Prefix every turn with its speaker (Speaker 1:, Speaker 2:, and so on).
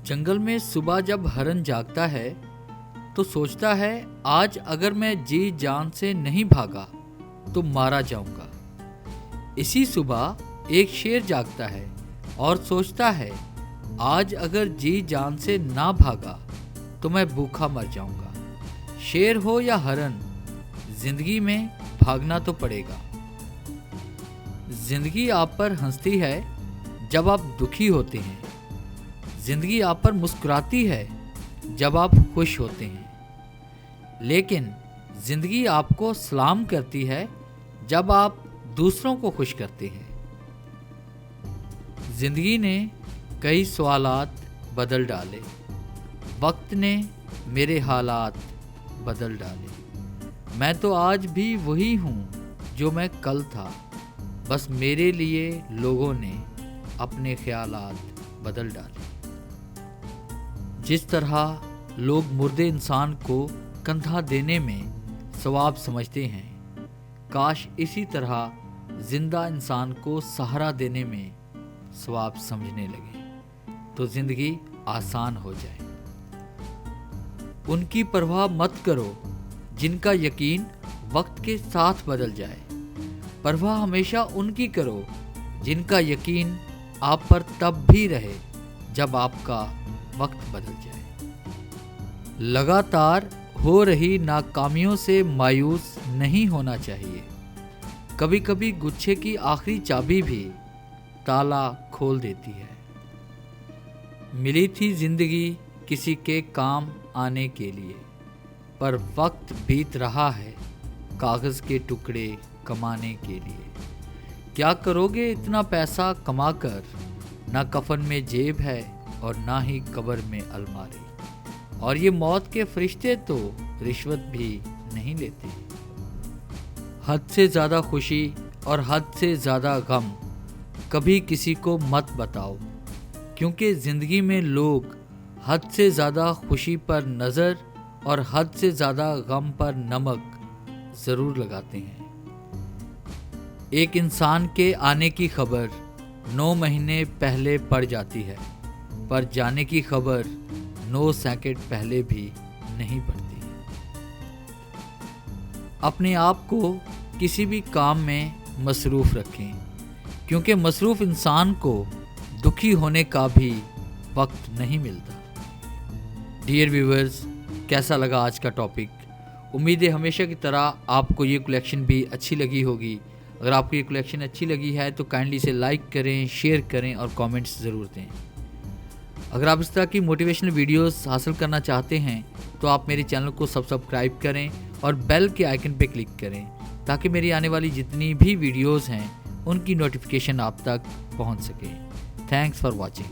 Speaker 1: जंगल में सुबह जब हरन जागता है तो सोचता है आज अगर मैं जी जान से नहीं भागा तो मारा जाऊंगा। इसी सुबह एक शेर जागता है और सोचता है आज अगर जी जान से ना भागा तो मैं भूखा मर जाऊंगा। शेर हो या हरन, जिंदगी में भागना तो पड़ेगा। जिंदगी आप पर हंसती है जब आप दुखी होते हैं। जिंदगी आप पर मुस्कुराती है जब आप खुश होते हैं। लेकिन जिंदगी आपको सलाम करती है जब आप दूसरों को खुश करते हैं। जिंदगी ने कई सवालात बदल डाले, वक्त ने मेरे हालात बदल डाले। मैं तो आज भी वही हूँ जो मैं कल था, बस मेरे लिए लोगों ने अपने ख्यालात बदल डाले। जिस तरह लोग मुर्दे इंसान को कंधा देने में सवाब समझते हैं, काश इसी तरह जिंदा इंसान को सहारा देने में सवाब समझने लगे तो जिंदगी आसान हो जाए। उनकी परवाह मत करो जिनका यकीन वक्त के साथ बदल जाए। परवाह हमेशा उनकी करो जिनका यकीन आप पर तब भी रहे जब आपका वक्त बदल जाए। लगातार हो रही नाकामियों से मायूस नहीं होना चाहिए। कभी कभी गुच्छे की आखिरी चाबी भी ताला खोल देती है। मिली थी जिंदगी किसी के काम आने के लिए, पर वक्त बीत रहा है कागज के टुकड़े कमाने के लिए। क्या करोगे इतना पैसा कमाकर, ना कफन में जेब है और ना ही कब्र में अलमारी। और ये मौत के फरिश्ते तो रिश्वत भी नहीं लेते। हद से ज़्यादा खुशी और हद से ज़्यादा गम कभी किसी को मत बताओ, क्योंकि ज़िंदगी में लोग हद से ज़्यादा खुशी पर नज़र और हद से ज़्यादा गम पर नमक ज़रूर लगाते हैं। एक इंसान के आने की खबर 9 महीने पहले पड़ जाती है, पर जाने की खबर 9 सेकंड पहले भी नहीं पड़ती। अपने आप को किसी भी काम में मसरूफ़ रखें, क्योंकि मसरूफ़ इंसान को दुखी होने का भी वक्त नहीं मिलता। डियर व्यूअर्स, कैसा लगा आज का टॉपिक? उम्मीद है हमेशा की तरह आपको ये कलेक्शन भी अच्छी लगी होगी। अगर आपको ये कलेक्शन अच्छी लगी है तो काइंडली इसे लाइक करें, शेयर करें और कमेंट्स ज़रूर दें। अगर आप इस तरह की मोटिवेशनल वीडियोस हासिल करना चाहते हैं तो आप मेरे चैनल को सब्सक्राइब करें और बेल के आइकन पे क्लिक करें, ताकि मेरी आने वाली जितनी भी वीडियोस हैं उनकी नोटिफिकेशन आप तक पहुंच सके। Thanks for watching.